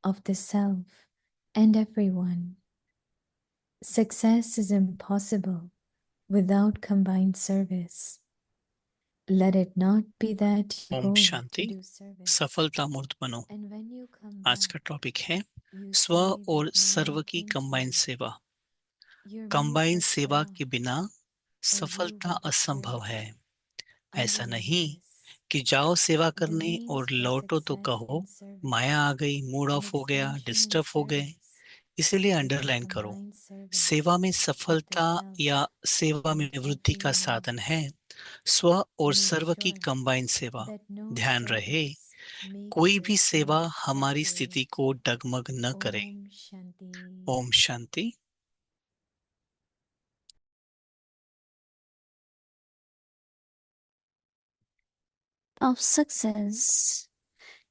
of the self and everyone. Success is impossible without combined service. Let it not be that you Om go to Shanti. do service, सफलता मूर्त बनो। and when you come आज back, का topic है you स्व say और that no serve one की came to combined me. सेवा। Your mood कंबाइंड was सेवा so के बिना or you सफलता were असंभव disturbed. है। I ऐसा believe नहीं this. कि जाओ सेवा The करने means और for लौटो तो success कहो in माया service आ गई, मूड and ऑफ हो its गया, function in डिस्टर्ब हो गए। service इसीलिए is the अंडरलाइन करो, combined सेवा service में of the सफलता self या सेवा में and वृद्धि का साधन है everyone's. स्व और Make सर्व की sure कंबाइंड सेवा। that no ध्यान रहे service makes कोई your भी सेवा heart हमारी fluctuate. स्थिति को डगमग न करे। Om Shanti. Om Shanti. Of success.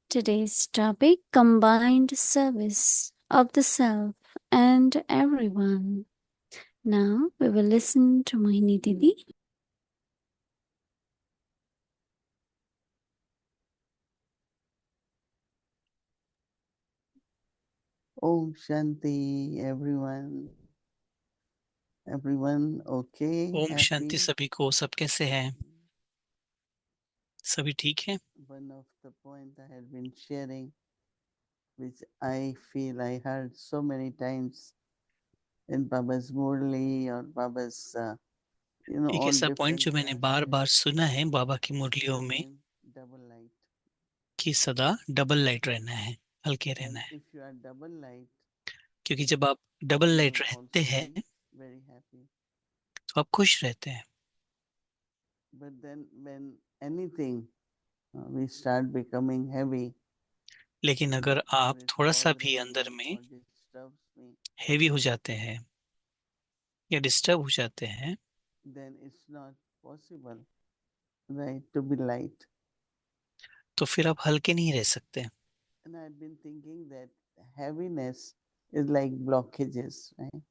Today's topic combined service of the self and everyone. Now we will listen to Mohini Didi. Om Shanti, everyone. Everyone okay? Om Shanti Happy? सभी को। सब कैसे हैं? सभी ठीक है? One of the point I had been sharing, which I feel I heard so many times in Baba's Murli or Baba's, एक all ऐसा पॉइंट different जो मैंने बार classes. बार सुना है बाबा की मुरलियों में Remain double light. कि सदा डबल लाइट रहना है, हल्के रहना And है। if you are double light, क्योंकि जब आप डबल you लाइट will रहते also हैं be very happy. तो आप खुश रहते हैं। But then when anything we start becoming heavy, लेकिन अगर or आप it's थोड़ा सा भी bothering अंदर me में or disturbs me, हेवी हो जाते हैं या डिस्टर्ब हो जाते हैं then it's not possible, right, to be light. तो फिर आप हल्के नहीं रह सकते। And I've been thinking that heaviness is like blockages, right?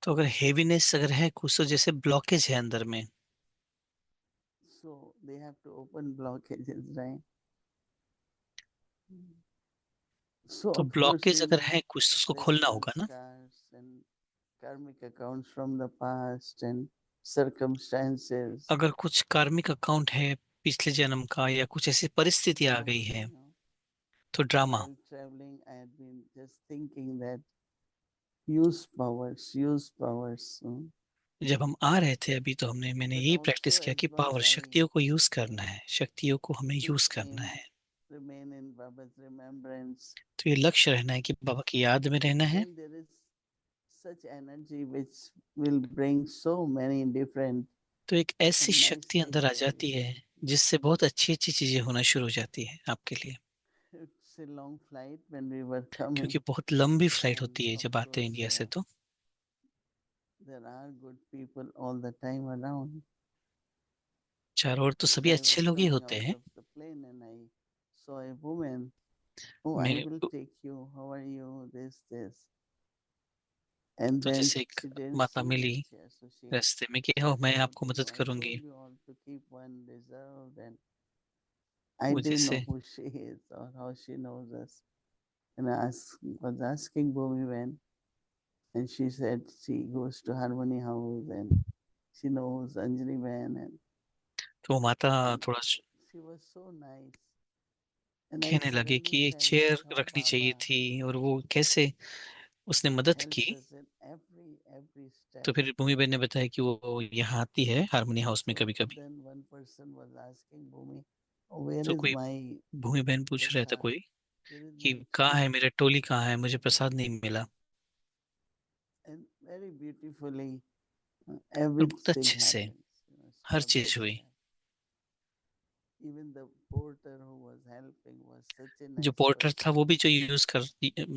तो अगर हेवीनेस अगर है कुछ तो जैसे ब्लॉकेज है अंदर में, So they have to open blockages, right? So तो of course ब्लॉकेज we अगर know है कुछ तो उसको there's खोलना होगा ना। sanskars and karmic accounts from the past and circumstances. अगर कुछ कार्मिक अकाउंट है पिछले जन्म का या कुछ ऐसी परिस्थिति आ गई Drama, है तो drama. While traveling, I had been just thinking that use powers. जब हम आ रहे थे अभी तो मैंने But यही also प्रैक्टिस किया as कि long पावर I शक्तियों को यूज करना है, शक्तियों को हमें to यूज करना aim, है। remain in Baba's remembrance, तो ये लक्ष्य रहना है कि बाबा की याद में रहना है। then there is such energy which will bring so many different तो एक ऐसी and nice शक्ति अंदर things आ for जाती you. है जिससे बहुत अच्छी अच्छी चीजें होना शुरू हो जाती है आपके लिए। It's a long flight when we were coming, क्योंकि बहुत लंबी फ्लाइट and होती है of जब आते हैं course इंडिया से तो। there are good people all the time around. चारों ओर तो Just सभी I अच्छे was लोग ही coming होते out हैं। of the plane and I saw a woman. Oh, I मैं will take you. How are you? This. And तो then जैसे एक she didn't माता see the milli chair, so she रास्ते में कि हो मैं said, आपको मदद "Oh, I करूंगी। told you all to keep one reserved." And I वो didn't know जैसे who she is or how she knows us. And was asking Bhumi when, and she said she goes to Harmony House and she knows Anjali Ben, तो वो माता and थोड़ा she was so nice. And I कहने लगे suddenly कि एक felt that chair how रखनी चाहिए Baba थी और वो कैसे उसने मदद की। helps us in every तो step. फिर भूमि बहन ने बताया कि वो यहाँ आती है हारमोनी हाउस में So कभी कभी। then one person was asking Bhumi, "Oh, where तो is कोई my भूमि बहन पूछ रहा था prasad? कोई Where is कि my कहाँ food?" है मेरा टोली, कहाँ है, मुझे प्रसाद नहीं मिला। And very beautifully, और बहुत everything अच्छे से happens, हर step by चीज हुई। step. Even the porter who was helping was such a जो nice पोर्टर था person. वो भी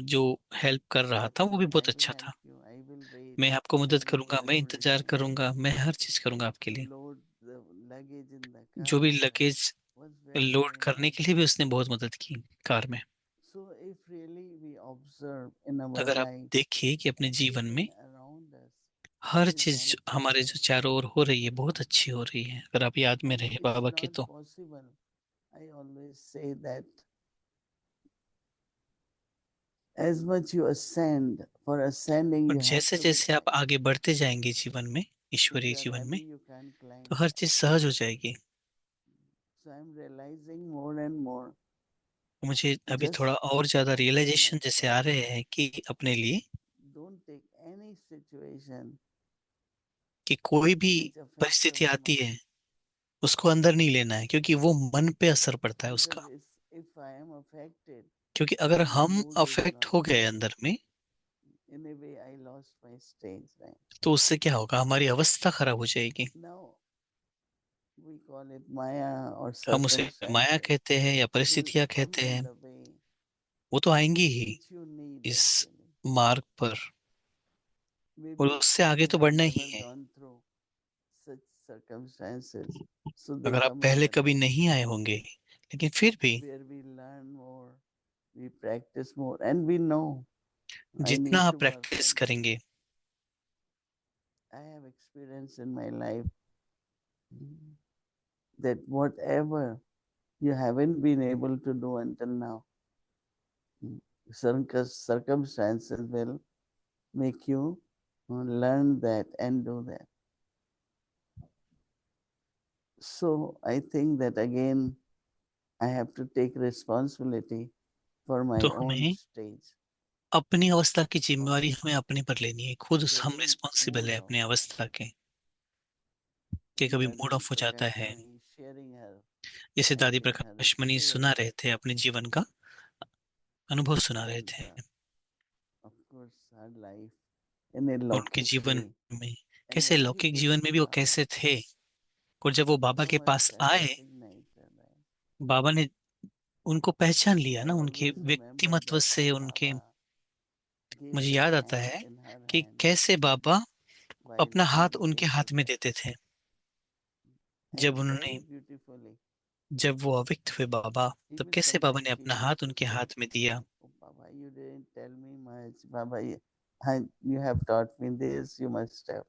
जो हेल्प कर रहा था वो भी "Okay, बहुत I will अच्छा help था। you. I will wait. मैं आपको I मदद will करूंगा, मैं deliver इंतजार you." करूंगा, मैं हर चीज करूंगा आपके लिए। Load the luggage in the जो भी car luggage was very, load very करने के nice. लिए भी उसने बहुत मदद की कार में। So if really we observe in our अगर आप life, देखिए कि अपने जीवन में everything around us her is चीज हमारे beneficial. जो चारों ओर हो रही है बहुत अच्छी हो रही है, अगर आप याद में And रहे it's बाबा के not तो। possible. I always say that as much you ascend, for ascending और you have जैसे to be जैसे आप kind. आगे बढ़ते जाएंगे जीवन में, If ईश्वरीय you are जीवन में, heavy, you can't climb. तो हर चीज सहज हो जाएगी। So I'm realizing more and more. मुझे अभी Just थोड़ा और ज्यादा for रियलाइजेशन जैसे आ myself, रहे हैं कि अपने लिए don't take any situation कि कोई भी which affects परिस्थिति our आती mind. है उसको अंदर नहीं लेना है, क्योंकि वो मन पे असर पड़ता है Because उसका। if I am affected, क्योंकि अगर my हम mood is अफेक्ट हो lost. गए अंदर में, In a way, I lost my stage, right? तो उससे क्या होगा, हमारी अवस्था खराब हो जाएगी। Now we call it Maya or हम उसे माया circumstances. कहते हैं या It will परिस्थितियां come कहते in हैं, the way वो तो आएंगी ही which you need इस actually. मार्ग पर, और Maybe उससे आगे you तो have बढ़ना ही never है। gone through such circumstances, so they अगर आप come in पहले the कभी way नहीं आए होंगे, लेकिन फिर भी where we learn more, we practice more, and we know I जितना need आप to work practice on this. करेंगे, I have experience in my life that whatever you haven't been able to do until now, circumstances will make you learn that and do that. So I think that again, I have to take responsibility for my तो own हमें stage, अपनी अवस्था की जिम्मेवारी हमें अपने पर लेनी है। खुद हम getting रिस्पॉन्सिबल mood है off. अपनी अवस्था के। कि कभी मूड Daddy ऑफ हो जाता Prakash है, Mani sharing her, जैसे I दादी think her प्रकाश मणि सुना experience. रहे थे, अपने जीवन का अनुभव सुना रहे And थे। of course, her life in a और उनके Lokik जीवन way. में And कैसे, Dadiji लौकिक could जीवन में भी वो कैसे uh, थे, और जब वो बाबा so के much पास आए, recognize her. Right? बाबा ने उनको पहचान लिया I ना, उनके always remember व्यक्तिमत्व that से, how उनके, Baba gave मुझे his याद आता hand है in her कि hand कैसे बाबा while अपना she हाथ उनके became हाथ में perfect. देते थे। And जब very उन्होंने, beautifully, जब वो अव्यक्त हुए बाबा, तब even कैसे बाबा sometimes ने she अपना used हाथ to उनके say, हाथ में दिया। "Oh, Baba, you didn't tell me much. Baba, you have taught me this, you must have."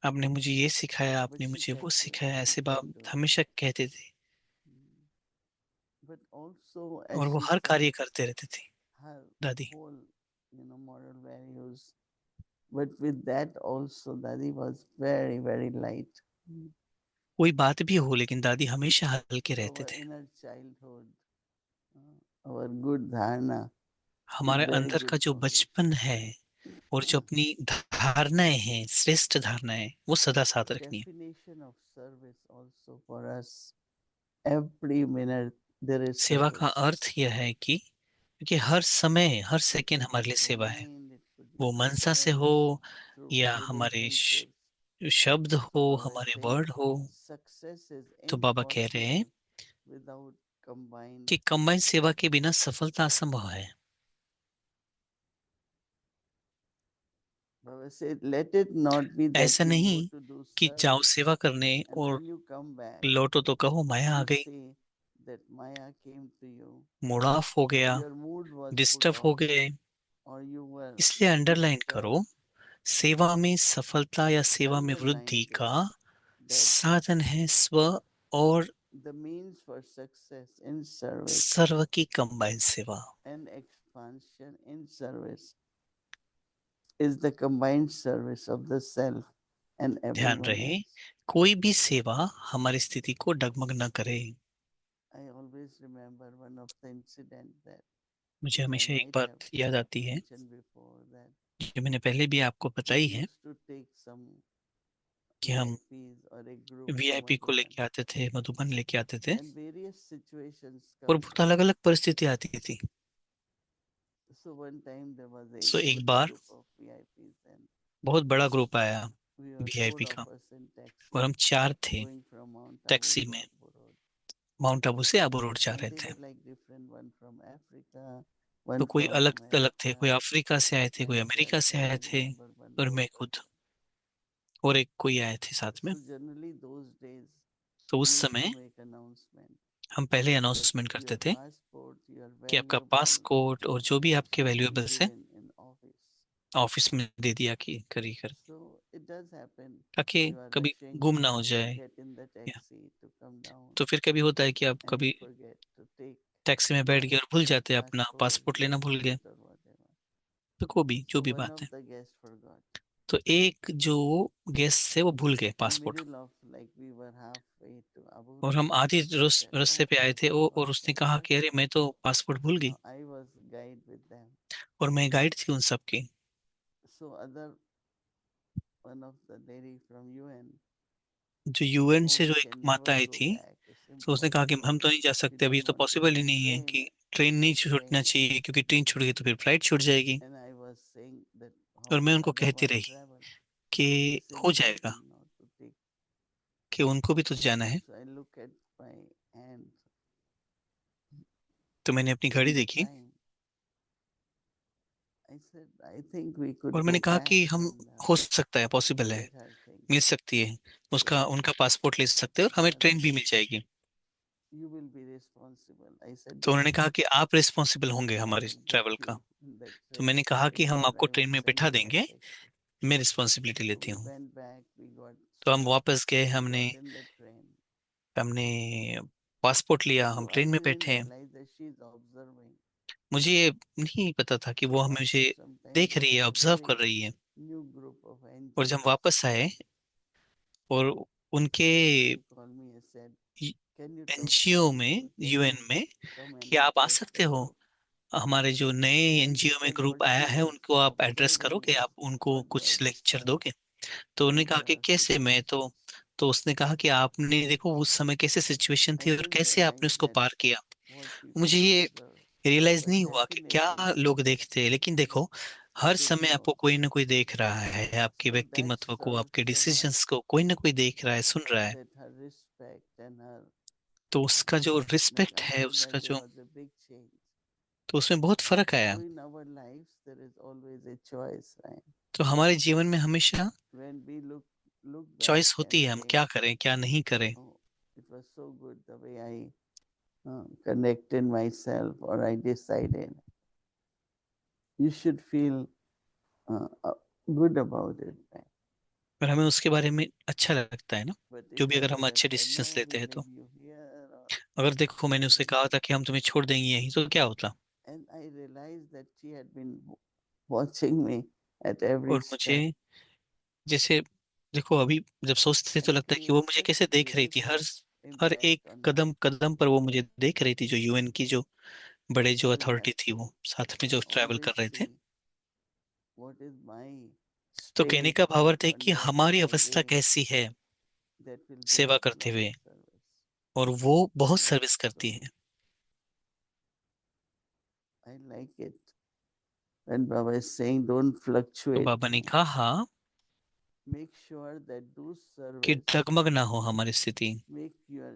आपने मुझे ये सिखाया, But आपने she मुझे वो kept doing, सिखाया, she ऐसे kept बाबा doing. हमेशा कहते थे, But also, और as वो she हर said, कार्य करते रहते थे her दादी। whole, moral values. But with that also, Dadi was very, very light. कोई बात भी हो, लेकिन दादी हमेशा हल्के So रहते our थे। inner childhood, our good dharana is हमारे very अंदर good का जो for this. बचपन है और जो अपनी धारणाएं हैं, श्रेष्ठ धारणाएं, वो सदा साथ रखनी है। Definition of service also for us. Every minute there is सेवा का service. अर्थ यह है कि क्योंकि हर समय, हर It सेकंड could be हमारे लिए through सेवा है। mind, it could be वो through मनसा से हो, words, through या हमारे relationships. शब्द So हो, Baba हमारे says वर्ड हो। success is तो बाबा कह रहे हैं impossible without combined कि कंबाइन सेवा के service. बिना सफलता असंभव है। Baba said, let it not be that ऐसा you नहीं go to do कि जाओ service सेवा करने and और when you come back, लौटो तो कहो माया आ you गई, say that Maya came to you, mood off हो गया, your mood was put disturb हो off, गए। or you were इसलिए अंडरलाइन disturbed. करो, सेवा में सफलता या सेवा में Underline वृद्धि का this, that साधन है स्व और the means for success in service सर्व की कंबाइन सेवा। and expansion in service is the combined service of the self and ध्यान everyone रहे, else. कोई भी सेवा हमारी स्थिति को डगमग न करे। I always remember one of the incident that मुझे which I हमेशा एक might have बात याद आती है, mentioned before, that जो मैंने पहले भी आपको we बताई है, used to take some कि हम VIPs or a group to VIP को Madhuban, लेके आते थे, मधुबन लेके आते थे, and various situations और comes बहुत in. अलग अलग परिस्थिति आती थी। So one time there was a सो एक good bar group of VIPs and बहुत बड़ा ग्रुप आया we were VIP four of का, us in और taxi हम 4 थे going from Mount Abu taxi to में, Abu Road. माउंट आबू से आबू रोड जा And रहे they थे। were like different, one from Africa, तो one कोई from अलग अलग थे, कोई America, अफ्रीका से आए थे, कोई अमेरिका myself, से and आए I थे, remember one और मैं daughter. खुद, और एक कोई आए थे साथ में। So generally those days तो we उस used to समय make announcement हम पहले that अनाउंसमेंट करते your थे passport, your कि आपका valuable पासपोर्ट और जो भी आपके should be वैल्यूएबल्स है, given in office. ऑफिस में दे दिया कि करी कर, So it does happen. ताकि You are कभी rushing गुम ना हो to जाए। get in the या taxi to come down तो फिर कभी होता है कि आप and you कभी forget to take टैक्सी में बैठ गए और भूल जाते हैं अपना passport पासपोर्ट लेना भूल गए, or whatever. तो को भी जो So भी one बात of है। the guests forgot. तो एक जो गेस्ट थे वो भूल गए In passport, middle of like we were halfway to Abu और हम Dhabi, आधी she said, रास्ते "Oh, पे आए I थे और forgot उसने कहा passport." कि अरे मैं तो पासपोर्ट भूल गई, Now I was guide with them. और मैं गाइड थी उन सब की। So other one of the lady from UN, जो यूएन oh, से we जो एक can माता never आई go थी, back. It's तो उसने कहा कि हम impossible. तो नहीं जा We सकते, अभी don't तो want to possible he take नहीं है train. कि ट्रेन नहीं Take छूटना train. चाहिए, क्योंकि ट्रेन छूट गई तो फिर फ्लाइट छूट जाएगी। And I was saying that और how मैं will उनको other कहती one रही travel? कि They said हो no, जाएगा, not to take. कि उनको भी तो जाना है। So I look at my hand तो मैंने अपनी घड़ी and the देखी time. I said, I think we could और go मैंने कहा back कि हम, and हो सकता है, पॉसिबल है, get her things. मिल सकती है, उसका उनका पासपोर्ट ले सकते हैं और हमें But ट्रेन भी मिल जाएगी। you will be responsible. I said, तो उन्होंने कहा कि आप रिस्पॉन्सिबल होंगे I हमारे will get ट्रैवल का। you in the तो train. मैंने कहा कि If हम not, आपको I ट्रेन will में send बिठा you a देंगे, taxi. मैं रिस्पॉन्सिबिलिटी So लेती we हूँ। went back. We got तो हम seated. वापस गए, We हमने got in the train. हमने पासपोर्ट लिया, हम So I ट्रेन में didn't बैठे। realize that she's observing. मुझे ये नहीं पता था कि So वो हमें मुझे after some time, देख there रही है, was a ऑब्जर्व कर very रही है। new group of और जब हम NGOs. वापस आए और उनके She called me and said, "Can you talk to NGO these में, people? Can यूएन you में, come कि and आप आ address सकते the हो, group?" हमारे जो नए And she एनजीओ में said ग्रुप what आया she है was उनको आप एड्रेस observing करोगे, was आप उनको what was कुछ the लेक्चर serve दोगे। तो उन्होंने and कहा कि the कैसे, मैं situations. तो उसने कहा कि आपने देखो उस समय कैसे सिचुएशन I थी और didn't कैसे आपने realize उसको that पार किया। what people मुझे ये observe, रियलाइज but नहीं हुआ कि क्या definitely लोग देखते हैं, लेकिन देखो हर good समय आपको thoughts. कोई ना कोई देख रहा है, आपके So that व्यक्तिमत्व को, served आपके so much डिसीजंस को कोई ना कोई देख रहा है, सुन रहा है। that her respect and her तो उसका जो like रिस्पेक्ट है, after उसका that there जो, was a big change. तो उसमें बहुत फर्क आया। So in our lives there is always a choice, right? तो हमारे जीवन में हमेशा When we look back choice and होती है, हम say, क्या करें क्या नहीं करें। "Oh, it was so good the way I connected myself or I decided." You should feel good about it, right? पर हमें उसके बारे में अच्छा लगता है ना, But जो if भी, अगर हम other अच्छे said, डिसीजंस "No, लेते we हैं तो। leave you here," or अगर देखो मैंने उससे something, कहा था कि हम तुम्हें छोड़ देंगे यहीं, तो क्या होता। and I realized that she had been watching me at every और मुझे, step. जैसे देखो अभी जब सोचते तो And लगता है कि वो create मुझे such कैसे देख रही थी, हर beautiful हर impact एक on her. कदम कदम पर वो मुझे देख रही थी, जो यूएन की जो बड़े जो So that अथॉरिटी थी, वो साथ में I जो ट्रैवल always कर रहे थे। see what is my तो कहने state का भावार्थ है and कि what is हमारी the अवस्था way कैसी है that will give सेवा us करते lot of हुए, service. और वो बहुत सर्विस करती So है। I like it when Baba is saying don't तो fluctuate. बाबा ने कहा Make sure that do कि service. डगमग ना हो हमारी स्थिति, Make your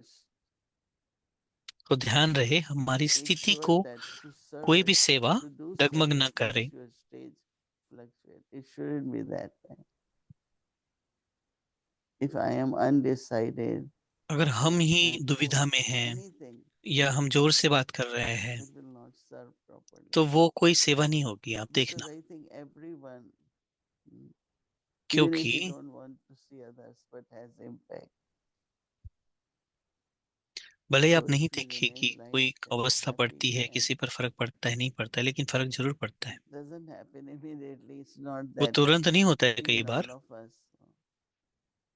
तो ध्यान रहे हमारी make स्थिति sure को, that to कोई भी service सेवा to do डगमग ना service करे। makes your stage fluctuate. It shouldn't be that way. If I am undecided, अगर हम ही I am दुविधा में forcing हैं anything, या हम जोर से बात कर रहे हैं, it will not serve properly. तो वो कोई सेवा नहीं होगी, आप Because देखना। I think everyone, even if क्योंकि you don't want to see others, but has impact. भले ही So आप नहीं if you देखें कि remain कोई light and अवस्था happy पड़ती है, and किसी पर फर्क पड़ता है, नहीं पड़ता है, लेकिन फर्क जरूर पड़ता है। doesn't happen immediately, it's not वो that तुरंत नहीं होता है कई even bar, all of us,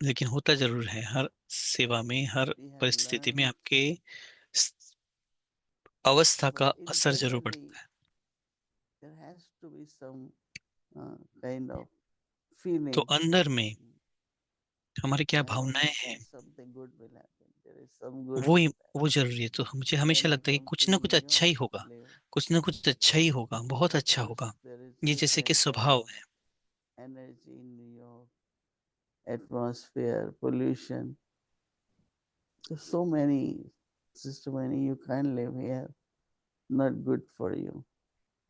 लेकिन होता जरूर है। हर सेवा में, हर we have परिस्थिति में learned, आपके अवस्था but का असर जरूर internally पड़ता है। there has to be some kind of तो feeling. अंदर में हमारी क्या I भावनाएं always हैं, think something good will happen. There is some good वो will वो जरूरी है। तो मुझे हमेशा when I लगता है कि come कुछ to ना New कुछ अच्छा ही York होगा, to live. कुछ ना कुछ अच्छा ही होगा, बहुत अच्छा Suppose होगा। there is ये जैसे कि different kind स्वभाव of है। energy in New York, atmosphere, pollution. There's so many, Sister Mani, you can't live here. Not good for you.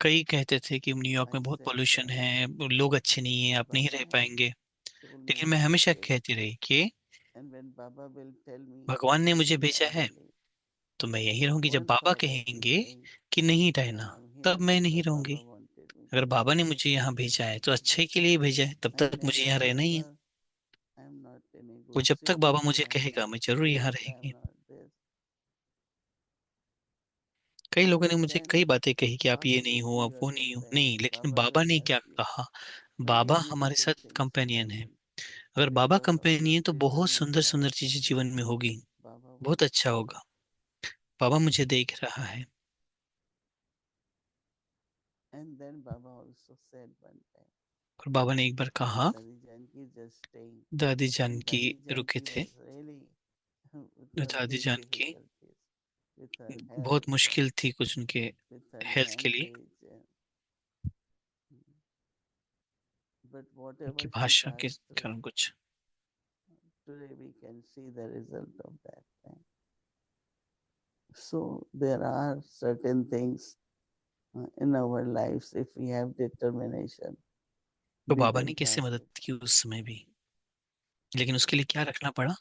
कई कहते थे कि न्यूयॉर्क I में बहुत said, पोल्यूशन है, लोग अच्छे नहीं है, आप नहीं Baba रह has पाएंगे। told me लेकिन मैं this हमेशा way. कहती रही कि And when Baba will tell me, भगवान ने मुझे leave, भेजा I है, will leave. तो मैं यहीं रहूंगी। जब बाबा 1 5 I will कहेंगे say, कि नहीं I रहना, am here तब मैं नहीं because रहूंगी। Baba wanted me अगर to be बाबा ने here. मुझे यहाँ भेजा है तो अच्छे के लिए ही भेजा है, तब तक And मुझे never यहाँ रहना ही है। ever, I am not in a वो good जब तक बाबा city, मुझे I am कहेगा, not मैं जरूर यहाँ this, I am रहेंगी। not this. कई लोगों ने मुझे Then कई बातें कही कि आप not ये नहीं only हो, you आप are वो नहीं हो, नहीं, companion, लेकिन Baba बाबा will ने help क्या you. कहा? Many बाबा हमारे beautiful साथ things will कंपेनियन है। happen. अगर बाबा Because of this कंपेनियन तो बहुत vision in सुंदर your सुंदर eyes, चीजें जीवन में होगी, Baba will बहुत अच्छा see. होगा। बाबा मुझे देख रहा है। And then Baba also said one time, और बाबा ने एक बार कहा, Dadi Janki just staying. दादी जान And की Dadi रुके Janki थे। was really with तो her दादी big जान की difficulties with her बहुत health, मुश्किल थी कुछ उनके with her हेल्थ के लिए, language. But उनकी whatever she भाषा के passed through, कारण कुछ। today we can see the result of that. So there are certain things in our lives, if we have determination, तो we बाबा can ने कैसे pass मदद it. की उस समय भी, लेकिन उसके लिए क्या रखना पड़ा?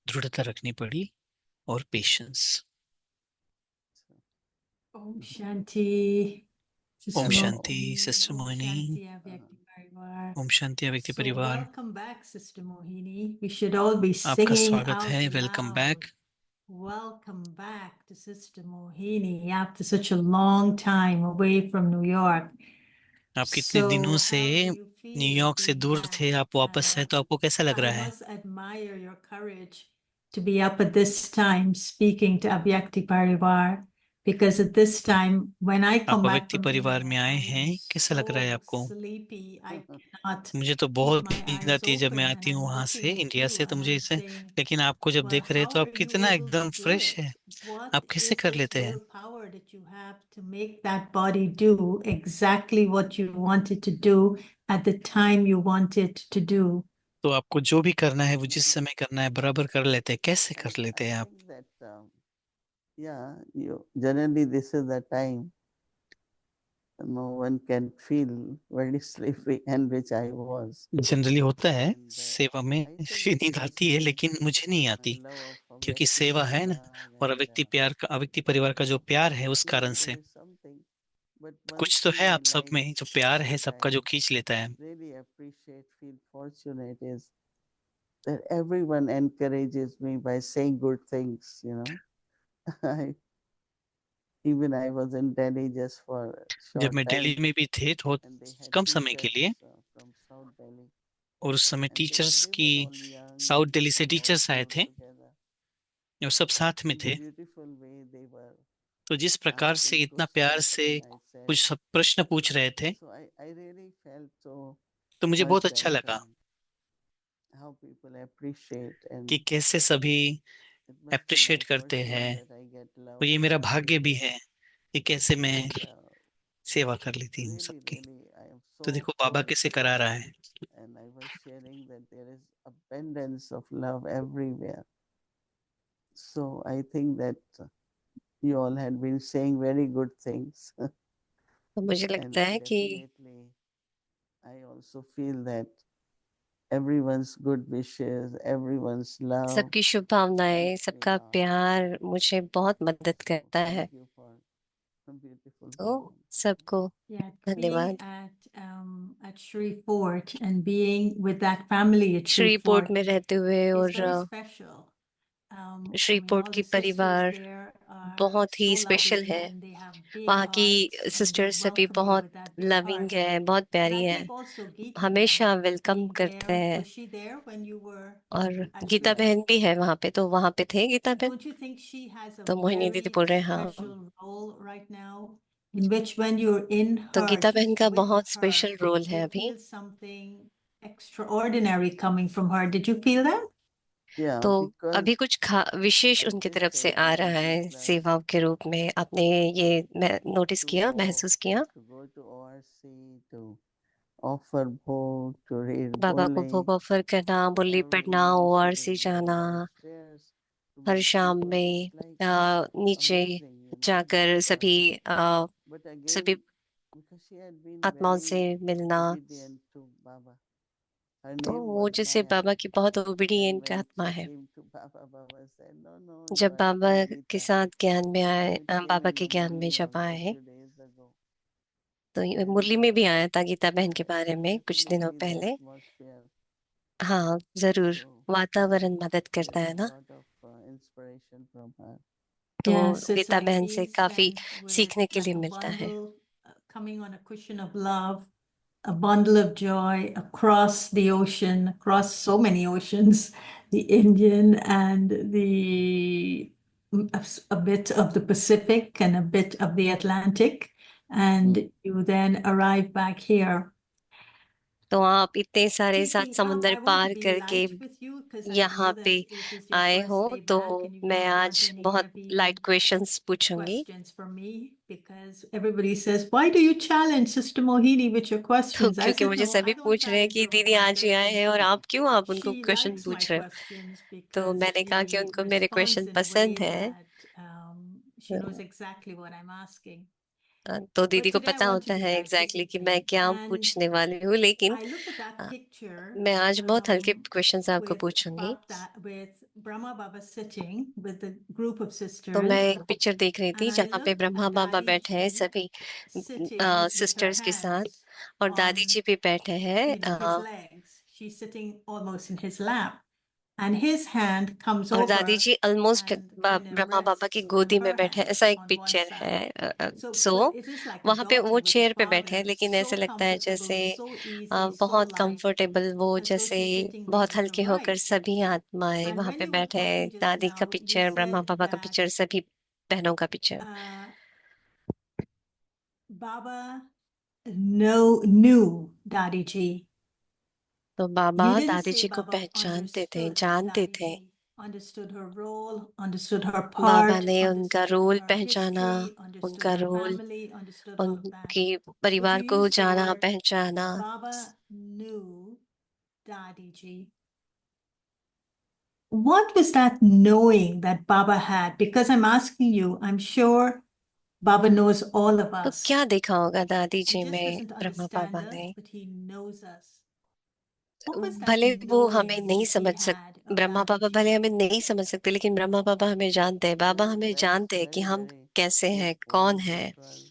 दृढ़ता रखनी पड़ी और पेशेंस। Om Shanti. ओम Sister शांति Mohini. Sister Om Mohini. Shanti, Avyakti Parivar. Om Shanti अव्यक्ति So परिवार। welcome back, Sister Mohini. We should all be आपका singing स्वागत out है, welcome loud. Back. Welcome back to Sister Mohini after such a long time away from New York. आप कितने So दिनों से how do you feel New York से being दूर थे, back? आप वापस हैं, तो आपको कैसा लग I रहा है? must admire your courage to be up at this time speaking to Avyakti Parivar, because at this time, when I आप come back अव्यक्ति from परिवार में India, आए I am हैं, कैसा लग रहा है so आपको? sleepy. I cannot मुझे तो keep बहुत my नींद eyes आती है जब मैं open, and आती हूँ I'm वहां looking से, at इंडिया you से, तो and मुझे I'm इसे, saying, लेकिन आपको जब well, देख रहे हैं how तो are आप you कितना able to एकदम do फ्रेश है। it? What आप कैसे is कर this लेते हैं? willpower that you have to make that body do exactly what you want it to do at the time you want it to do? तो आपको जो भी करना है वो जिस समय करना है बराबर कर लेते हैं, कैसे कर लेते I हैं आप? think that, yeah, you generally this is the time no one can feel very sleepy, and which I was. Generally होता है, And सेवा में I think नींद it is आती है, लेकिन मुझे नहीं आती, love of क्योंकि Avyakti सेवा है ना, Parivar, और and अव्यक्ति प्यार का, अव्यक्ति परिवार का जो प्यार है उस कारण still से there is something. But one कुछ तो thing है I आप सब like, में, जो प्यार है what सबका, I जो खींच लेता है। really appreciate, feel fortunate is that everyone encourages me by saying good things, you know. I, even I was in Delhi just for a जब short मैं दिल्ली time, में भी थे तो and they had कम समय के teachers लिए, from South Delhi, और उस समय and टीचर्स they की, were all young, south Delhi से beautiful, all टीचर्स आए came थे, together. और सब साथ में In the थे। beautiful way they were तो जिस प्रकार से, asking इतना प्यार questions, से and I said, कुछ सब प्रश्न पूछ रहे थे, so I really felt so तो मुझे much बहुत अच्छा that लगा how people appreciate, and कि कैसे सभी it must be my appreciate करते fortune हैं। that I get और love ये from मेरा भाग्य भी everywhere. है कि कैसे मैं And सेवा कर लेती हूँ really, सबकी। really, I am तो so देखो बाबा full. कैसे करा रहा है। And I was sharing that there is abundance of love everywhere. So I think that you all had been saying very good things. तो मुझे And लगता है कि definitely, I also feel that everyone's good wishes, everyone's love सबकी शुभकामनाएं, helps me सबका a lot. प्यार मुझे बहुत मदद So करता है। thank you for a beautiful तो bhajan. सबको Yeah, धन्यवाद। being at Sri Fort and being with that family at Sri श्रीपोर्ट Fort में रहते हुए is और very special. I श्रीपोर्ट mean, all की the sisters परिवार there are बहुत ही so स्पेशल lovely है। and they have big वहाँ की hearts and they सिस्टर्स सभी welcome you बहुत with that big loving heart. है, बहुत And प्यारी I है, think also Geeta हमेशा Behen वेलकम being करते there, हैं। was she there when you were और at गीता Sri? बहन भी है वहाँ पे, तो वहाँ पे थे गीता बहन। Don't you think she has a तो मोहिनी दीदी very बोल रहे हैं हाँ। special role right now, in which when you're in तो her, गीता बहन just का with बहुत her, स्पेशल रोल है you अभी। feel something extraordinary coming from her. Did you feel that? Yeah, तो because अभी कुछ विशेष I उनकी just तरफ से said आ to रहा है Auntie Plus सेवा के रूप में। आपने ये नोटिस to किया, go महसूस किया? to go to ORC, to offer bhog, to read बाबा को Bolli, भोग ऑफर करना, बुल्ली every पढ़ना, evening she ORC will go जाना, downstairs to हर meet शाम people. में It's like नीचे amazing, you know. जाकर But, सभी but सभी again, because she had been आत्माओं से very मिलना। obedient to Baba. Her तो name वो was जैसे Maya. बाबा की बहुत And ओबीडिएंट when आत्मा she है। came to Baba, Baba said, no, no, you जब are बाबा still के Gita. साथ ज्ञान में आए, I बाबा came in के the ज्ञान में Murli जब also आए, few days ago. तो ये And मुरली में भी आया था गीता बहन के बारे में कुछ दिनों definitely the पहले। atmosphere. हाँ जरूर, So वातावरण मदद करता getting है a ना। lot of inspiration from her. तो Yes, it's गीता like बहन से being काफी spent with सीखने के like लिए a मिलता है। bundle coming on a cushion of love, a bundle of joy across the ocean, across so many oceans, the Indian and a bit of the Pacific and a bit of the Atlantic, and you then arrive back here. तो आप इतने सारे सात Taking, समुंदर I want to par be करके light with you because I यहाँ know पे that it is your आए हो, first day तो back and you मैं don't आज want any बहुत heavy लाइट क्वेश्चंस पूछूंगी। questions for me because everybody says, why do you challenge Sister Mohini with your तो questions? I क्योंकि said, मुझे no, सभी I don't पूछ रहे हैं challenge कि her with दीदी my आज ही आए हैं questions. और आप उनको She क्वेश्चन likes my पूछ रहे हो। questions तो because मैंने कहा कि she उनको मेरे क्वेश्चन responds in a पसंद way है। that she knows exactly what I'm asking. तो दीदी But को today I पता want to होता be है light एग्जैक्टली कि मैं physically. क्या And पूछने वाली हूँ, लेकिन I look at that picture मैं आज बहुत हल्के क्वेश्चंस आपको with पूछूंगी। with Brahma Baba sitting with a group of तो sisters, मैं एक पिक्चर देख रही थी and I जहाँ पे look Brahma at Baba Dadi बैठे हैं Ji सभी sitting with her सिस्टर्स के साथ, hands और दादी on, जी भी बैठे हैं his legs. She's sitting almost in his lap, and his hand comes और Dadi over ji almost and kind of Brahma Baba की rests on गोदी में her बैठे हैं, hand ऐसा एक on one पिक्चर है। side. So, so but it is like a वहां पे वो daughter with a चेयर पे बैठे हैं, father, लेकिन so ऐसे लगता है comfortable, जैसे so easy, so बहुत light, कंफर्टेबल, वो as though जैसे she's sitting there बहुत with her हल्के होकर wife. सभी आत्माएं And वहां when पे you were बैठे हैं। talking just दादी का now, you picture, Brahma said बाबा का that पिक्चर, सभी बहनों का picture. Baba knew Dadi Ji. तो बाबा You didn't दादी say जी को Baba पहचानते थे, understood जानते Dadi थे। Ji, understood her role, understood her बाबा part, ने उनका understood रोल her पहचाना, history, understood उनका her role, family, understood all of that. उनके But परिवार you को used the जाना word पहचाना। Baba knew Dadi Ji. What was that knowing that Baba had? Because I'm asking you, I'm sure Baba knows all of तो us. क्या देखा होगा दादी He जी just में doesn't Brahma understand Baba us, ने? but he knows us. What was that भले वो हमें knowing नहीं that he समझ सक had of Brahma Dadi Baba Ji? भले हमें नहीं समझ सकते, लेकिन ब्रह्मा बाबा हमें जानते हैं, बाबा Well, हमें that's जानते हैं कि very, हम very कैसे good हैं, कौन point, है। because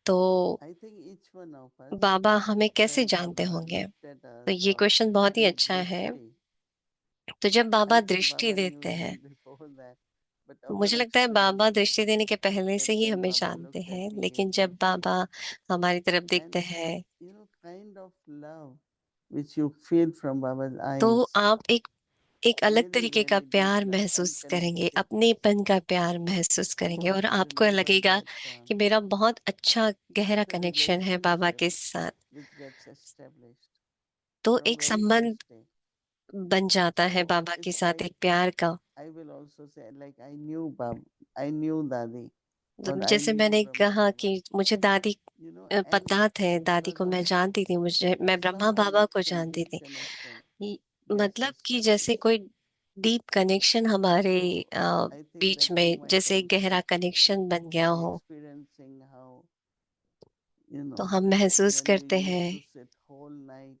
तो I think each one of us, बाबा हमें कैसे when जानते Baba होंगे? looked at तो us ये or क्वेश्चन बहुत ही give अच्छा है। drishti, तो जब बाबा I think दृष्टि Baba knew देते हैं, even before that. But तो our मुझे लगता है बाबा experience दृष्टि देने के पहले से that ही when हमें Baba जानते looked हैं, at me, लेकिन जब बाबा हमारी तरफ देखते and हैं, kind of love which you feel from Baba's तो eyes, आप एक अलग really, तरीके का really deep प्यार love, महसूस करेंगे, unconnected. अपनेपन का प्यार महसूस करेंगे, और Once you आपको remember लगेगा that, कि मेरा बहुत अच्छा गहरा it's a कनेक्शन है बाबा relationship के साथ। which gets established तो from एक very संबंध first day. बन जाता है So बाबा के it's साथ, like एक प्यार का। I will also say, like I knew I knew Dadi, तो or I जैसे knew मैंने Brahma कहा Baba, कि मुझे दादी and पता थे, दादी because को of मैं जानती थी, मैं ब्रह्मा some बाबा को connection, जानती deep थी। connection gets मतलब कि जैसे established. कोई डीप कनेक्शन हमारे So I think beach that you में, might जैसे एक also गहरा कनेक्शन बन गया be हो, experiencing how, तो हम महसूस when you करते used हैं। to sit whole night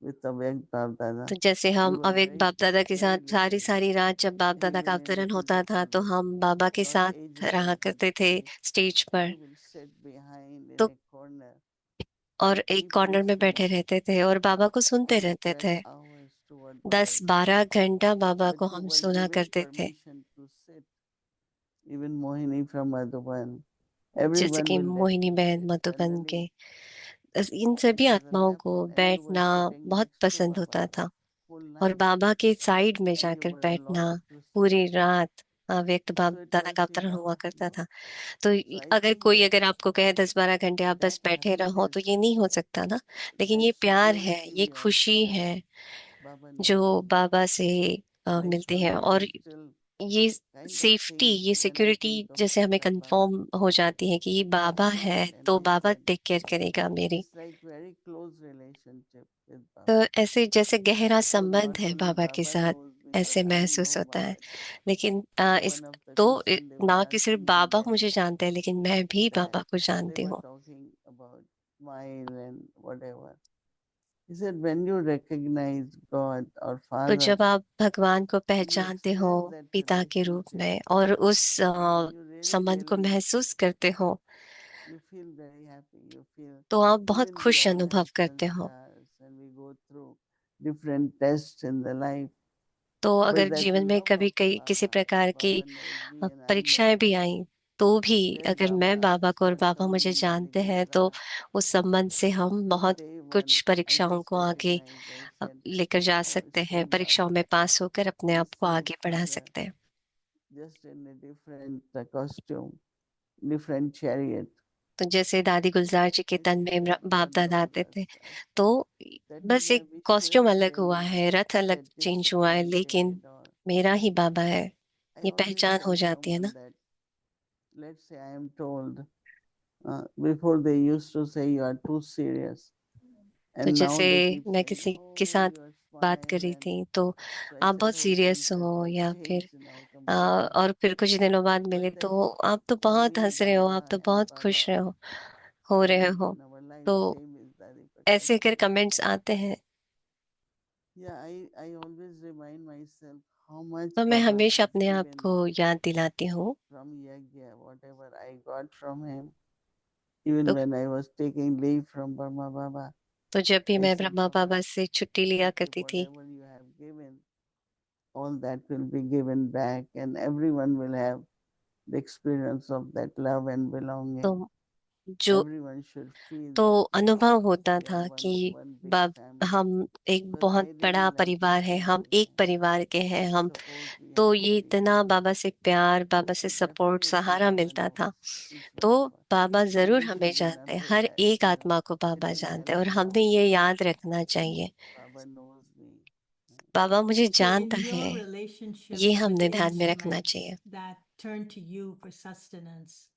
with Avyakt Bab Dada, तो जैसे हम you were अवेक very बाप दादा के very साथ सारी little, सारी रात जब बाप दादा का even in अवतरण होता था, तो Bhujaneshwari, हम बाबा के not साथ age रहा wise, but करते थे height. स्टेज पर, You will sit behind in तो a corner और and एक keep कॉर्नर में listening बैठे रहते थे और बाबा को सुनते and रहते spend थे। hours to what Baba is saying. 10-12 घंटा बाबा But को you हम were सुना given करते थे। permission to sit. Even Mohini from Madhuban, जैसे everyone कि will let मोहिनी you बहन sit. मधुबन के, Generally, इन सभी it doesn't आत्माओं को happen. And you were बैठना sitting बहुत next to पसंद Baba होता था, full और night, बाबा के साइड में and you जाकर were बैठना allowed to sit. पूरी रात। व्यक्त बाप So it दादा was का in अवतरण हुआ our, करता था। तो So I अगर think कोई that अगर आपको कहे 10-12 घंटे आप बस that बैठे रहो, happiness, तो ये नहीं हो सकता ना। लेकिन that ये प्यार है, ये security खुशी also, है Baba जो knows. बाबा से Like मिलती है, someone और who still ये kind of सेफ्टी, thinks ये when I security think of जैसे हमें that Baba, कंफर्म हो जाती है कि ये बाबा it's है, not तो बाबा ambition. टेक केयर करेगा मेरी। It's like very close relationship with तो Baba. ऐसे जैसे गहरा So संबंध not है only बाबा के Baba साथ, knows, ऐसे because I महसूस know होता है। Baba. लेकिन So इस one of the तो question they were ना कि सिर्फ asking me बाबा then, मुझे जानते हैं, लेकिन मैं भी that बाबा को they जानती were हूँ। talking about smile and whatever. He said, when you recognize God or तो Father, जब आप भगवान को and you पहचानते हो experience that पिता के रूप relationship, में, और उस and you really, संबंध को really, महसूस करते हो, you feel very happy. You feel, तो आप बहुत even we खुश all अनुभव have करते हो। sanskars and we go through different tests in the life. तो But अगर that जीवन में love कभी of किसी Baba, प्रकार की Baba knows me and I know परीक्षाएं भी Baba, आई, तो भी then अगर मैं Baba बाबा को और starts बाबा मुझे something जानते like हैं, तो Indra. उस संबंध से हम From बहुत day one, कुछ I परीक्षाओं just को आगे recognize, I said, लेकर जा I will सकते हैं, see परीक्षाओं Baba, में पास होकर अपने the आप को same आगे बढ़ा father, सकते हैं। just in a different costume, different chariot. तो जैसे दादी गुलजार जी के I तन said, में thank बाप God, दादा Baba आते थे, Dastas. तो That बस means I एक कॉस्ट्यूम visualize अलग हुआ daily है, रथ अलग that चेंज हुआ है, लेकिन disappointed or मेरा ही बाबा है, I ये always पहचान हो tell जाती है ना। someone that, let's say I am told, before they used to say you are too serious, तो and now जैसे they keep मैं saying, किसी के oh, साथ your बात कर smile, रही and थी, तो so I आप said, बहुत oh, सीरियस things have हो, got या फिर changed now completely. और फिर कुछ दिनों बाद मिले But तो then आप तो बहुत only हंस रहे हो, आप Baba तो and बहुत खुश Baba हो रहे come हो। in our life. तो Same is Dadi ऐसे अगर Prakashji. कमेंट्स आते हैं, Yeah, I always remind myself how much तो मैं Baba हमेशा has अपने आप given को me याद दिलाती हूँ। from Yagya, whatever I got from him. Even तो when I was taking leave from Brahma Baba, तो जब भी I मैं said, ब्रह्मा Baba, बाबा से छुट्टी लिया thank you, करती थी, whatever you have given, all that will be given back, and everyone will have the experience of that love and belonging. तो जो Everyone should feel तो that way. अनुभव होता We are था कि one big बाब family. हम एक Because बहुत I really बड़ा like this परिवार है, हम family. एक परिवार के हैं The हम। support we तो have ये for each इतना other. बाबा से प्यार, बाबा से So सपोर्ट, definitely सहारा Baba मिलता था। knows each तो one of us. Baba So जरूर we हमें should जानते हैं, remember हर that, एक you know. आत्मा को It बाबा will जानते हैं, help और a हमने lot. ये याद रखना चाहिए, Baba knows me. बाबा मुझे So in जानता your है, relationship ये with हमने the ध्यान में रखना instruments चाहिए। that turn to you for sustenance,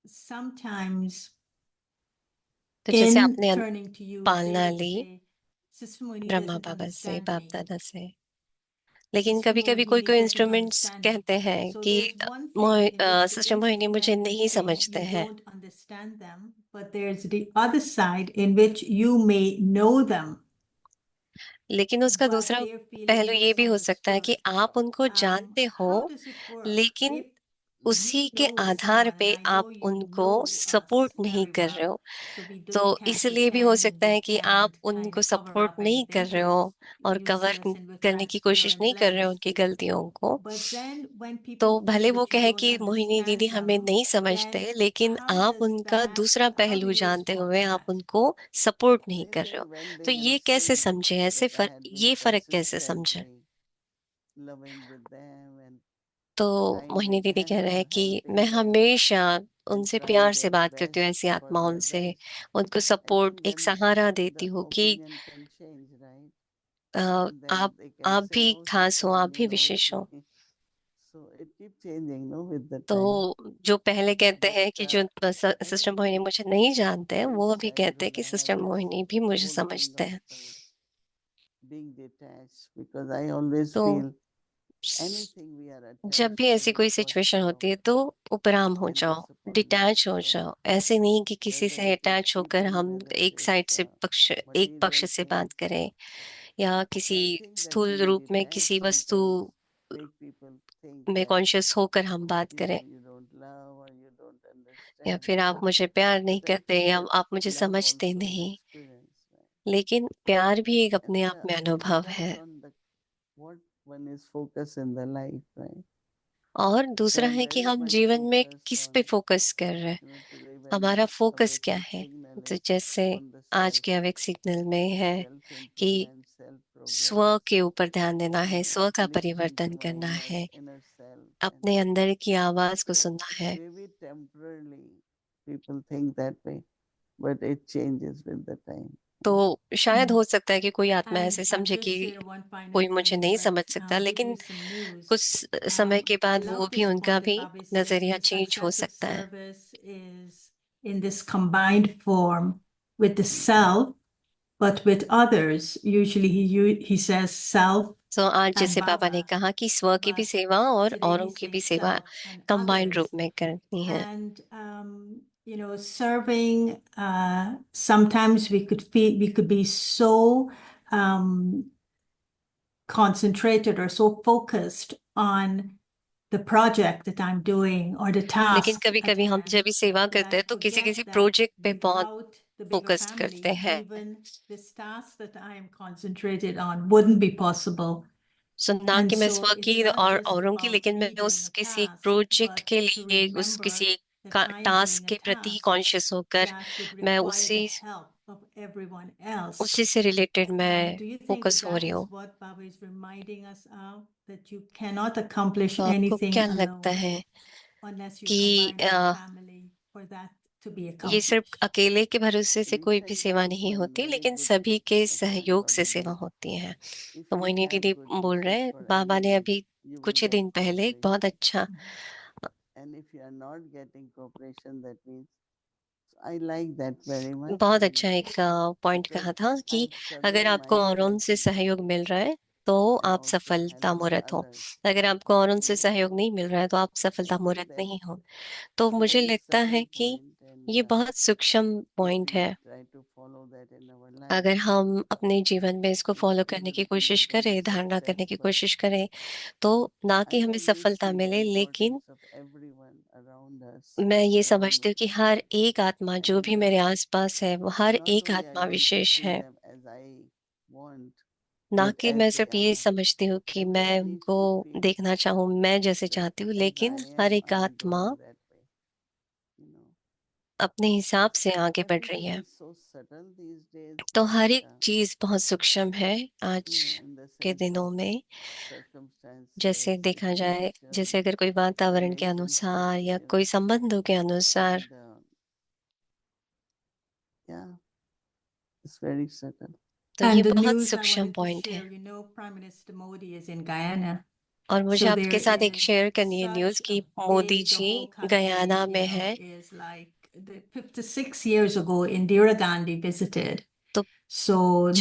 sometimes तो जैसे in आपने turning to you, they पालना would Lee say, Sister Moini Brahma doesn't बाबा से, understand बाप me. दादा से, लेकिन Sister कभी कभी कोई Mohini कोई doesn't इंस्ट्रूमेंट्स understand me. कहते हैं So कि there's one thing in which the sister Mohini मुझे instrument is नहीं saying समझते you हैं, don't understand them, but there's the other side in which you may know them, लेकिन उसका but दूसरा they're feeling पहलू ये भी हो सकता है कि misunderstood. आप उनको जानते हो, How does it work? लेकिन If you उसी के know आधार someone, and पे I know आप you उनको know सपोर्ट us नहीं very कर रहे well, हो, so we तो can't इसलिए भी हो pretend and सकता we है कि आप can't kind उनको of cover सपोर्ट up नहीं anything कर रहे हो because और you see cover us in with करने की कोशिश transparent नहीं कर रहे हो lens. उनकी गलतियों को। But then when तो people भले feel वो that you कहे don't कि मोहिनी दीदी understand हमें them, नहीं समझते, then लेकिन how आप does उनका that, दूसरा how do पहलू you जानते respond हुए to आप that? उनको सपोर्ट नहीं I कर रहे हो, think when तो they will ये कैसे see समझे, ऐसे that I had been ये फर्क कैसे समझे? consistently loving with them and तो kind मोहिनी with दीदी कह them रहे हैं and कि मैं helping them हमेशा and उनसे trying प्यार से their बात करती हूँ, best ऐसी for आत्माओं their से best. उनको I सपोर्ट, think एक then सहारा देती the हूँ कि opinion can change, right? A, And then they can आप say, भी oh, खास Sister हो, आप Moni भी knows विशेष हो। me. So it keeps changing, no, with the तो time. जो पहले कहते But हैं कि जो I सिस्टर think मोहिनी मुझे नहीं जानते हैं, वो since अभी कहते हैं childhood कि I sister have this Mohini भी मुझे whole thing समझते of हैं। being detached because I always तो feel anything we are जब attached भी to ऐसी will कोई cause सिचुएशन होती trouble है, तो उपराम हो and जाओ, disappointment. डिटैच हो So जाओ। ऐसे नहीं कि किसी whether से it is अटैच होकर people, हम whether एक it is साइड से एक पक्ष material से बात things. करें, या So किसी I think that स्थूल being रूप में detached किसी वस्तु sometimes make people think में that कॉन्शियस होकर हम बात करें, you don't love or you don't या understand. फिर आप मुझे प्यार नहीं But I करते, think या that आप मुझे love समझते also is नहीं। experience, right? लेकिन प्यार भी एक अपने And आप में अनुभव depends है। on the what one is focused in the life, right? और So दूसरा I'm है कि very हम much जीवन में focused किस on पे फोकस कर रहे हैं, today when हमारा फोकस क्या awakened है। signal तो is जैसे on the आज self, के अवेक सिग्नल में है self कि improvement, self स्व progress, के ऊपर ध्यान देना है, स्व का listening to परिवर्तन my करना है, inner self, and अपने अंदर की आवाज को so सुनना है। maybe temporarily people think that way, but it changes with the time. तो शायद हो सकता है कि कोई आत्मा And ऐसे I'll समझे कि just share one final कोई मुझे thing नहीं that समझ सकता, give लेकिन you some news. कुछ समय के I बाद वो love भी this उनका point that भी Bobby says नजरिया the चेंज हो success of सकता है। service is in this combined form with the self, but with others. Usually he says self तो आज and जैसे पापा ने Baba, कहा कि स्व की भी but सेवा और today औरों he's की भी saying सेवा self and कंबाइंड रूप others. में करनी है। And you know, serving, sometimes we could be so concentrated or so focused on the project that I'm doing or the लेकिन task कभी at कभी हम hand जब भी सेवा that करते I हैं, तो किसी forget किसी that प्रोजेक्ट पे बहुत without the bigger फोकस करते family, हैं। even this task that I am concentrated on wouldn't be possible. सो ना And कि मैं so स्व की it's not और just औरों की, about लेकिन मैं leading उस a किसी एक task, प्रोजेक्ट but के to लिए, उस remember किसी that I am task doing a के प्रति task कॉन्शियस होकर that would मैं require the उसी help of everyone else. उसी से रिलेटेड And मैं do you think focus that हो that रही is हूँ। what Baba is reminding us of? That you cannot accomplish तो आपको anything क्या लगता alone है unless you कि combine with family for that to be ये सिर्फ accomplished? अकेले के भरोसे से कोई Lisa, भी you सेवा have नहीं one होती, very लेकिन good सभी के point, सहयोग से Baba सेवा ji. होती है। If तो you मोहिनी have दीदी good बोल रहे wishes हैं, for बाबा ने anyone, अभी you will कुछ ही get दिन पहले एक बहुत cooperation. अच्छा And if you are not getting cooperation, that means I like that very much. बहुत And अच्छा एक पॉइंट because कहा था कि I've अगर surveyed आपको और myself उनसे in that सहयोग मिल रहा है तो and आप also सफलता helping मूर्त हो। others. अगर आपको और उनसे So सहयोग नहीं मिल रहा है तो आप I सफलता feel मूर्त that नहीं हो। तो it's a मुझे very लगता है subtle कि point, and ये बहुत सूक्ष्म if पॉइंट we है। try to follow that in our life, अगर हम अपने जीवन में इसको then फॉलो we करने will की feel कोशिश not only करें, धारणा success, करने की but कोशिश करें, तो ना I कि हमें always सफलता see the मिले, लेकिन importance of everyone around us, मैं ये around समझती हूँ कि me. हर एक आत्मा जो And भी मेरे आसपास है वो हर not एक only I आत्मा want to विशेष see है। them as I want, ना but कि as मैं they सिर्फ ये are. समझती हूँ कि मैं Everyone needs उनको to feel देखना चाहूँ मैं जैसे that चाहती हूँ, as लेकिन I हर am, एक I am आत्मा going that way. You know, अपने हिसाब से आगे बढ़ रही everything है। is so subtle these days तो that हर एक चीज बहुत सूक्ष्म है आज you know, in the के sense दिनों of में। circumstances, जैसे देखा जाए, जैसे situations, अगर कोई वातावरण के अनुसार relationships, या you कोई know, संबंधों के अनुसार, and yeah, it's very subtle. तो ये And the बहुत news I सूक्ष्म wanted to पॉइंट है। share, Prime Minister Modi is in Guyana. और मुझे So आपके there साथ एक is शेयर करनी है न्यूज such a कि Modi big, the ji whole Guyana country, में है। is like 56 years ago, Indira Gandhi visited. तो So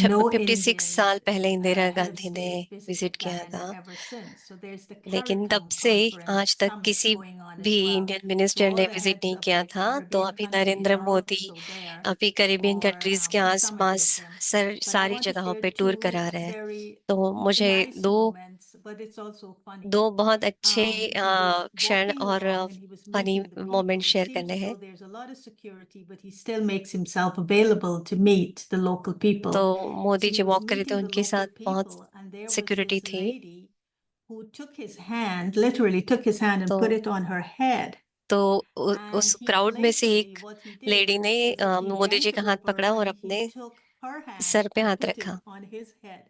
no 56 Indian साल पहले इंदिरा head of गांधी ने state विजिट visited किया Guyana था, ever since. So there's the लेकिन तब CARICOM से conference आज तक summit किसी going on भी as well. Indian So minister all ने the विजिट heads नहीं of किया the था। तो Caribbean अभी countries Narendra are Modi also there अभी कैरिबियन for कंट्रीज के the summit आसपास with them. But I सारी want to जगहों share पे टूर two करा रहे हैं। very तो मुझे nice दो moments, but it's also funny. दो बहुत अच्छे He was क्षण walking और along and he was funny meeting the moment people. It share seems करने as हैं। though there's a lot of security, but he still makes himself available to meet the local तो people. Modi So ji he was walk कर रहे थे, meeting the उनके local साथ बहुत people, and there was security this थी। lady who took his hand, literally took his hand and तो put it on her head. तो And उस he क्राउड में से playfully, एक what he लेडी did ने is that he Modi ji bent का हाथ over पकड़ा और and अपने he took her hand sir पे and हाथ put रखा। it on his head.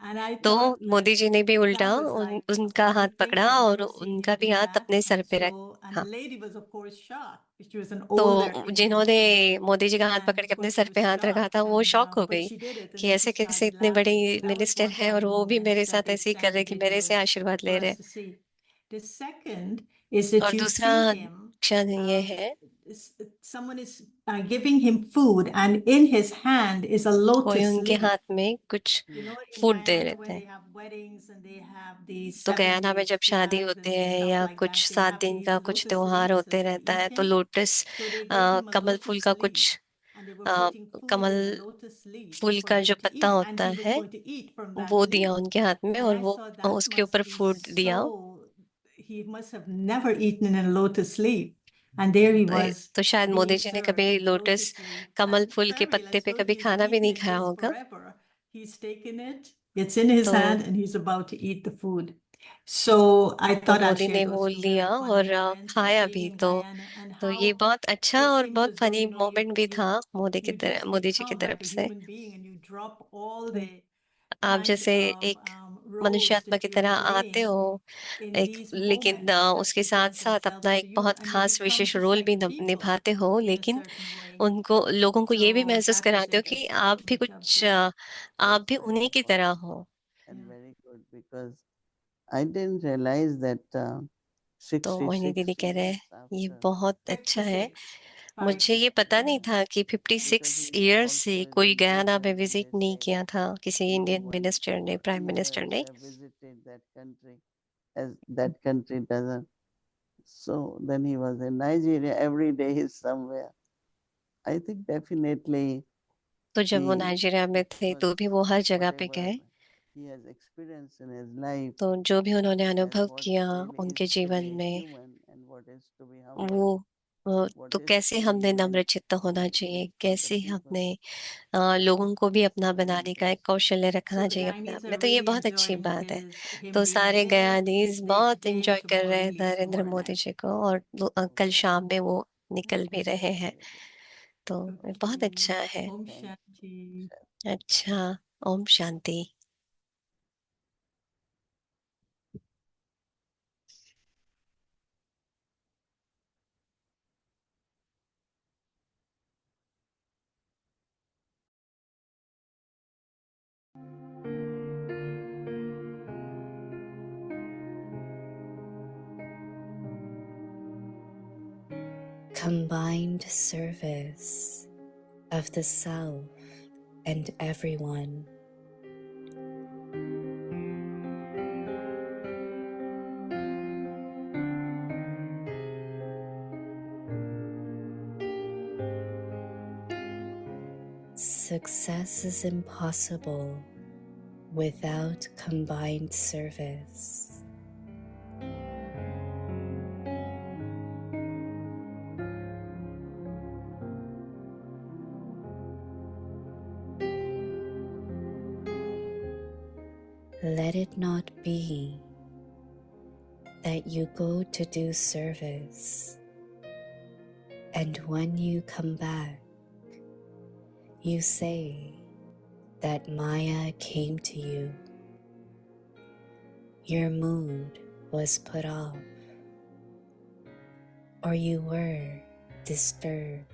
And I तो thought मोदी that जी ने भी उल्टा that was like उनका a हाथ thing पकड़ा I've और never seen उनका him भी do हाथ that. अपने सर And पे so, and the रखा। lady was of course shocked. She was an तो older Indian जिन्होंने woman, मोदी जी का हाथ पकड़ and के of अपने course she सर was पे हाथ रखा shocked. था, वो And शॉक हो but गई she did it, and कि then she ऐसे कैसे started इतने बड़े laughing. So that was minister one हैं fun और वो भी moment मेरे that साथ they've ऐसे ही कर sent रहे कि मेरे से videos आशीर्वाद for ले us रहे। to see. The second is that और you दूसरा see him क्षण ये um, है, someone is giving him food, and in his hand is a कोई lotus उनके leaf. हाथ में कुछ In फूड दे Guyana, रहे when थे। they have weddings and they have these तो 7 गयाना में days जब शादी flag होते and हैं stuff या like कुछ that, they 7 have दिन का these कुछ lotus त्योहार leaves होते that they're रहता है, तो eating. Lotus So they gave him a कमल फूल lotus का leaf, कुछ and they were uh, putting food कमल in the lotus leaf फूल for का जो him to पत्ता eat, and होता he was है going to eat from that वो leaf. दिया उनके हाथ में And और I वो thought that उसके must ऊपर be फूड दिया। so, he must have never eaten in a lotus leaf. And there he was तो शायद मोदी being जी ने served कभी the lotus lotus leaf. Kamal And फूल के पत्ते fabulous, पे look, कभी he's खाना भी eaten नहीं it खाया just होगा। forever. He's taken it, it's in his तो hand, and he's about to eat the food. So I तो thought I'll मोदी share ने those वो two very लिया funny और moments of खाया being भी। in तो Guyana, and तो ये how बहुत अच्छा it और seems बहुत as though, फनी मोमेंट भी था you just मोदी जी की become like तरफ a से। human being and you drop all तो the आप kind जैसे of एक roles मनुष्यात्मा that की you're तरह आते playing हो in एक, these लेकिन moments that उसके साथ present साथ अपना themselves एक to you, बहुत and you खास become विशेष just रोल like भी the people निभाते हो, in a लेकिन certain way. उनको लोगों को ये भी So महसूस that was कराते हो कि interesting, आप भी which कुछ observed. आप भी That's उन्हीं very की तरह important हो। and Yeah. very good because I didn't realize that तो मोहिनी 66 दीदी कह रहे हैं years ये after, बहुत अच्छा है। 56. मुझे ये पता नहीं Yeah. था कि because 56 he ईयर्स से also is कोई गयाना Indonesian में and विजिट they नहीं say किया था किसी no इंडियन one मिनिस्टर ने, प्राइम मिनिस्टर years ने। have visited that country as that country doesn't. So then he was in Nigeria, every day he's somewhere. I think definitely तो जब वो he, Nigeria में थे because तो भी वो हर जगह पे whatever गए। he has experienced in his life तो जो भी उन्होंने as अनुभव what किया really उनके is to जीवन be a में, human and what is to be वो humble, तो कैसे हमने नम्रचित्त होना चाहिए, कैसे हमने लोगों को भी अपना बनाने का एक कौशल्य So रखना the चाहिए अपने आप Guyanese में, are तो ये really बहुत अच्छी enjoying बात है। him तो being सारे there. गयानीज They बहुत today एंजॉय कर रहे हैं tomorrow release Narendra tomorrow Modi night. जी को, और कल शाम में वो निकल भी रहे हैं, तो बहुत Okay. अच्छा है। Om Thank Shanti. you. अच्छा, Om Shanti. Combined service of the self and everyone. Success is impossible without combined service. Let it not be that you go to do service, and when you come back, you say that Maya came to you. Your mood was put off, or you were disturbed.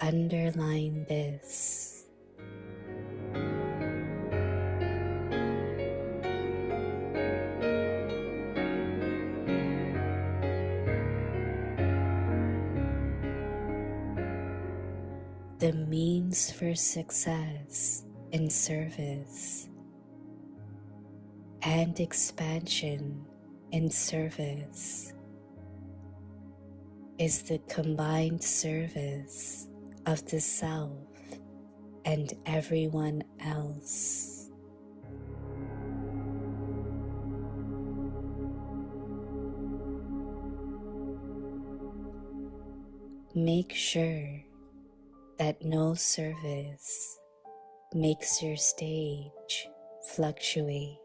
Underline this. The means for success in service and expansion in service is the combined service of the self and everyone else. Make sure that no service makes your stage fluctuate.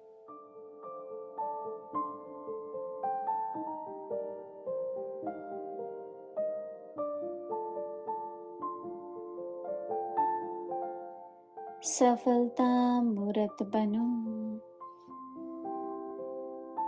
सफलता मूर्त बनो,